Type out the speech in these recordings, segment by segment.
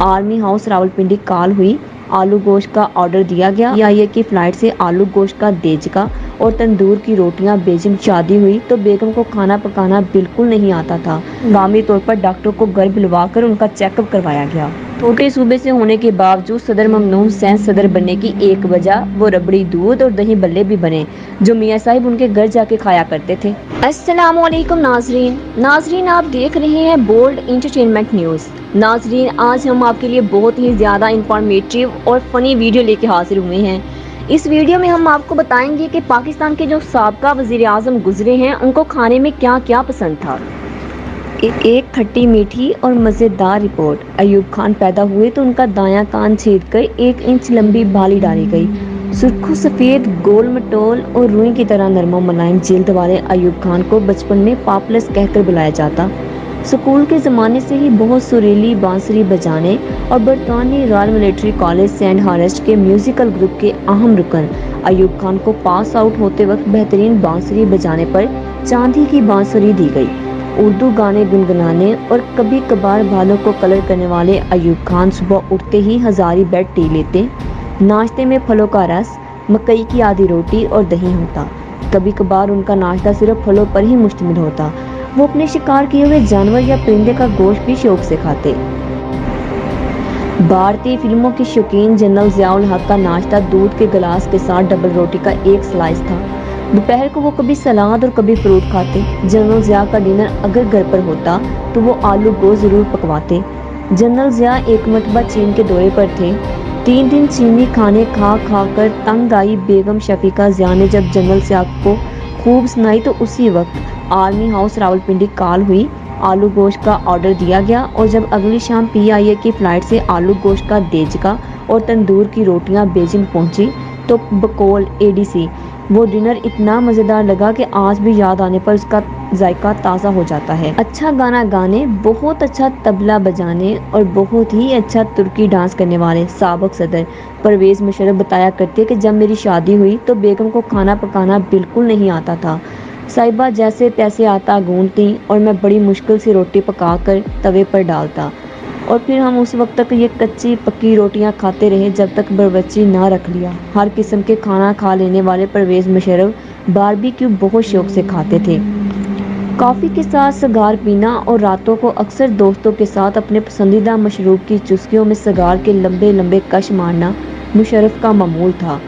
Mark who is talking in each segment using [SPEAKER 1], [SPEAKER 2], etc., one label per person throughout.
[SPEAKER 1] Army house Rawalpindi call हुई। आलू गोश्त का ऑर्डर दिया गया। PIA की फ्लाइट से आलू गोश्त का देचका और तंदूर की रोटियां बेजिम शादी हुई तो बेगम को खाना पकाना बिल्कुल नहीं आता था। हंगामी तौर पर डॉक्टर को घर बुलवाकर उनका चेकअप करवाया गया। छोटे सूबे से होने के बावजूद सदर ममनून हुसैन सदर बनने की एक वजह वो रबड़ी दूध और दही बल्ले भी बने जो मियाँ साहिब उनके घर जाके खाया करते थे। अस्सलामुअलैकुम नाजरीन, आप देख रहे हैं बोल्ड इंटरटेनमेंट न्यूज़। नाजरीन, आज हम आपके लिए बहुत ही ज़्यादा इंफॉर्मेटिव और फनी वीडियो लेके हाजिर हुए हैं। इस वीडियो में हम आपको बताएंगे कि पाकिस्तान के जो साबका वज़ीर आज़म गुजरे हैं उनको खाने में क्या क्या पसंद था। एक खट्टी मीठी और मज़ेदार रिपोर्ट। अयूब खान पैदा हुए तो उनका दायां कान छेदकर 1 इंच लंबी बाली डाली गई। सुर्खो सफ़ेद गोल मटोल और रुई की तरह नरम मुलायम जिल्द वाले अयूब खान को बचपन में पापलस कहकर बुलाया जाता। स्कूल के ज़माने से ही बहुत सुरीली बांसुरी बजाने और बरतानी रॉयल मिलिट्री कॉलेज सेंट हॉरेस्ट के म्यूज़िकल ग्रुप के अहम रुकन अयूब खान को पास आउट होते वक्त बेहतरीन बांसुरी बजाने पर चांदी की बांसुरी दी गई। उर्दू गाने गुनगुनाने और कभी कभार बालों को कलर करने वाले अयूब खान सुबह उठते ही हजारी बेड टी लेते। नाश्ते में फलों का रस, मकई की आधी रोटी और दही होता। कभी कभार उनका नाश्ता सिर्फ फलों पर ही मुश्तमिल होता। वो अपने शिकार किए हुए जानवर या परिंदे का गोश्त भी शौक से खाते। भारतीय फिल्मों की शौकीन जनरल ज़ियाउल हक का नाश्ता दूध के गिलास के साथ डबल रोटी का एक स्लाइस था। दोपहर को वो कभी सलाद और कभी फ्रूट खाते। जनरल ज़िया का डिनर अगर घर पर होता तो वो आलू गोश्त ज़रूर पकवाते। जनरल ज़िया एक मरतबा चीन के दौरे पर थे। 3 दिन चीनी खाने खा खा कर तंग आई बेगम शफीका ज़िया ने जब जनरल ज़िया को खूब सुनाई तो उसी वक्त आर्मी हाउस रावलपिंडी कॉल हुई। आलू गोश्त का ऑर्डर दिया गया और जब अगली शाम PIA की फ्लाइट से आलू गोश्त का देचका और तंदूर की रोटियां बेजिंग पहुंची तो बकौल ADC वो डिनर इतना मज़ेदार लगा कि आज भी याद आने पर उसका जायका ताज़ा हो जाता है। अच्छा गाना गाने, बहुत अच्छा तबला बजाने और बहुत ही अच्छा तुर्की डांस करने वाले साबिक सदर परवेज़ मुशर्रफ बताया करते कि जब मेरी शादी हुई तो बेगम को खाना पकाना बिल्कुल नहीं आता था। साहिबा जैसे तैसे आटा गूंथती और मैं बड़ी मुश्किल से रोटी पकाकर तवे पर डालता और फिर हम उस वक्त तक ये कच्ची पक्की रोटियां खाते रहे जब तक बावर्ची ना रख लिया। हर किस्म के खाना खा लेने वाले परवेज़ मुशर्रफ बारबेक्यू बहुत शौक से खाते थे। कॉफ़ी के साथ सिगार पीना और रातों को अक्सर दोस्तों के साथ अपने पसंदीदा मशरूब की चुस्कियों में सिगार के लंबे लंबे कश मारना मुशर्रफ का मामूल था।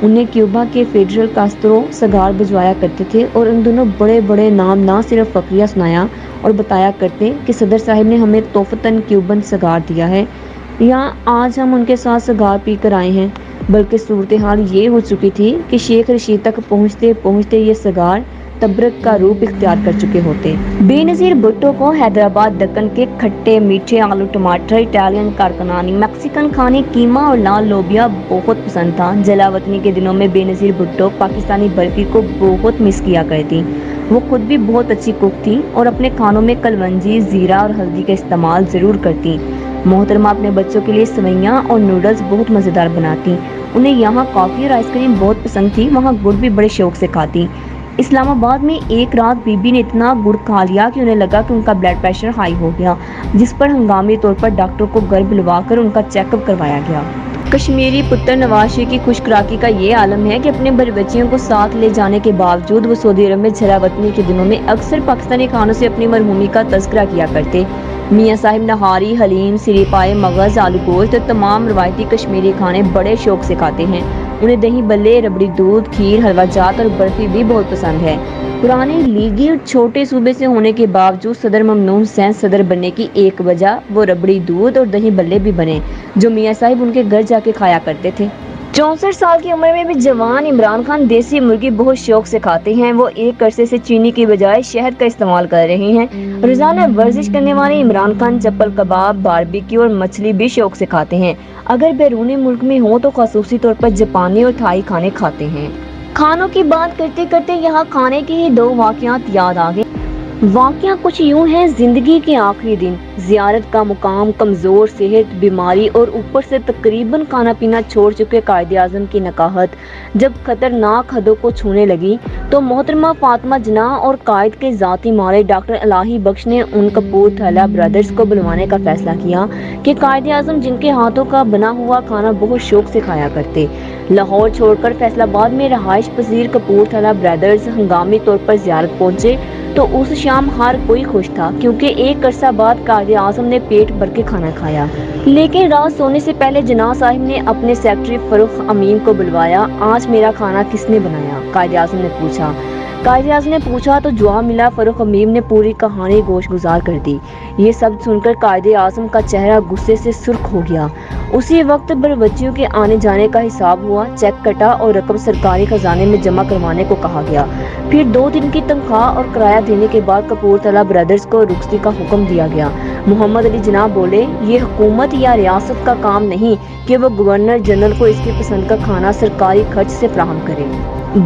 [SPEAKER 1] उन्हें क्यूबा के फेडरल कास्त्रो सिगार भिजवाया करते थे और उन दोनों बड़े बड़े नाम ना सिर्फ फकरिया सुनाया और बताया करते कि सदर साहब ने हमें तोहफतन क्यूबन सिगार दिया है। यहाँ आज हम उनके साथ सिगार पी कर आए हैं। बल्कि सूरत हाल ये हो चुकी थी कि शेख रशीद तक पहुँचते पहुँचते ये सिगार तबरक का रूप इख्तियार कर चुके होते। बेनज़ीर भुट्टो को हैदराबाद दक्कन के खट्टे मीठे आलू टमाटर, इटालियन कारकनानी, मैक्सिकन खाने, कीमा और लाल लोबिया बहुत पसंद था। जलावतनी के दिनों में बेनज़ीर भुट्टो पाकिस्तानी बर्फी को बहुत मिस किया करती। वो खुद भी बहुत अच्छी कुक थी और अपने खानों में कलवंजी, ज़ीरा और हल्दी का इस्तेमाल ज़रूर करती। मोहतरमा अपने बच्चों के लिए सवैयाँ और नूडल्स बहुत मज़ेदार बनाती। उन्हें यहाँ कॉफ़ी और आइसक्रीम बहुत पसंद थी। वहाँ गुड़ भी बड़े शौक से खाती। इस्लामाबाद में एक रात बीबी ने इतना गुड़ खा लिया कि उन्हें लगा कि उनका ब्लड प्रेशर हाई हो गया, जिस पर हंगामी तौर पर डॉक्टर को घर बुलवाकर उनका चेकअप करवाया गया। कश्मीरी पुत्र नवाज शरीफ की खुशखुराकी का ये आलम है कि अपने बच्चियों को साथ ले जाने के बावजूद वो सऊदी अरब में जलावतनी के दिनों में अक्सर पाकिस्तानी खानों से अपनी मरहूमी का तज़किरा किया करते। मियाँ साहिब नहारी, हलीम, सिरीपाए, मगज़, आलू गोश्त और तमाम रवायती कश्मीरी खाने बड़े शौक से खाते हैं। उन्हें दही बल्ले, रबड़ी दूध, खीर, हलवा जात और बर्फी भी बहुत पसंद है। पुराने लीगी और छोटे सूबे से होने के बावजूद सदर ममनून हुसैन सदर बनने की एक वजह वो रबड़ी दूध और दही बल्ले भी बने जो मियाँ साहिब उनके घर जाके खाया करते थे। 64 साल की उम्र में भी जवान इमरान खान देसी मुर्गी बहुत शौक से खाते हैं। वो एक अरसे से चीनी की बजाय शहद का इस्तेमाल कर रहे हैं। रोजाना वर्जिश करने वाले इमरान खान चप्पल कबाब, बारबेक्यू और मछली भी शौक से खाते हैं। अगर बैरूनी मुल्क में हो तो खासूसी तौर पर जापानी और थाई खाने खाते हैं। खानों की बात करते करते यहाँ खाने की ही 2 वाक़यात याद आ गए। واقعہ کچھ یوں ہے، زندگی کے آخری دن، زیارت کا مقام، کمزور صحت، بیماری اور اوپر سے تقریباً کھانا پینا چھوڑ چکے قائد اعظم کی نکاحت جب خطرناک حدوں کو چھونے لگی تو محترمہ فاطمہ جناح اور قائد کے ذاتی مالک ڈاکٹر الہی بخش نے ان کپورتھلا برادرز کو بلوانے کا فیصلہ کیا کہ قائد اعظم جن کے ہاتھوں کا بنا ہوا کھانا بہت شوق سے کھایا کرتے، لاہور چھوڑ کر فیصل آباد میں رہائش پذیر کپورتھلا برادرز ہنگامی طور پر زیارت پہنچے تو اس شام ہر کوئی خوش تھا کیونکہ ایک عرصہ بعد قائد اعظم نے پیٹ بھر کے کھانا کھایا۔ لیکن رات سونے سے پہلے جناح صاحب نے اپنے سیکرٹری فروخ امین کو بلوایا۔ آج میرا کھانا کس نے بنایا؟ قائد اعظم نے پوچھا۔ قائد اعظم نے پوچھا تو جواب ملا، فروخ امین نے پوری کہانی گوش گزار کر دی۔ یہ سب سن کر قائد اعظم کا چہرہ غصے سے سرخ ہو گیا۔ اسی وقت باورچیوں کے آنے جانے کا حساب ہوا، چیک کٹا اور رقم سرکاری خزانے میں جمع کروانے کو کہا گیا۔ پھر 2 دن کی تنخواہ اور کرایہ دینے کے بعد کپورتھلا برادرز کو رخصتی کا حکم دیا گیا۔ محمد علی جناح بولے، یہ حکومت یا ریاست کا کام نہیں کہ وہ گورنر جنرل کو اس کی پسند کا کھانا سرکاری خرچ سے فراہم کرے۔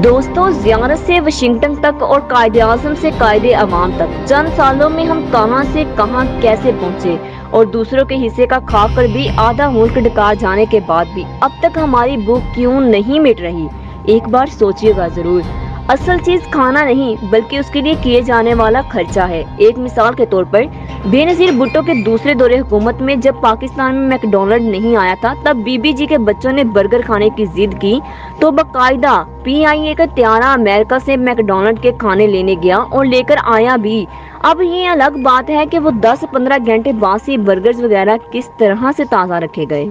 [SPEAKER 1] دوستوں، زیارت سے واشنگٹن تک اور قائد اعظم سے قائد عوام تک، چند سالوں میں ہم کہاں سے کہاں کیسے پہنچے، اور دوسروں کے حصے کا کھا کر بھی آدھا ملک ڈکا جانے کے بعد بھی اب تک ہماری بھوک کیوں نہیں مٹ رہی؟ ایک بار سوچیے گا ضرور۔ اصل چیز کھانا نہیں بلکہ اس کے لیے کیے جانے والا خرچہ ہے۔ ایک مثال کے طور پر، بے نظیر بھٹو کے دوسرے دور حکومت میں جب پاکستان میں میک ڈونلڈ نہیں آیا تھا، تب بی بی جی کے بچوں نے برگر کھانے کی ضد کی تو باقاعدہ PIA کا طیارہ امریکہ سے میک ڈونلڈ کے کھانے لینے گیا اور لے کر آیا بھی۔ اب یہ الگ بات ہے کہ وہ 10-15 گھنٹے باسی برگرز وغیرہ کس طرح سے تازہ رکھے گئے۔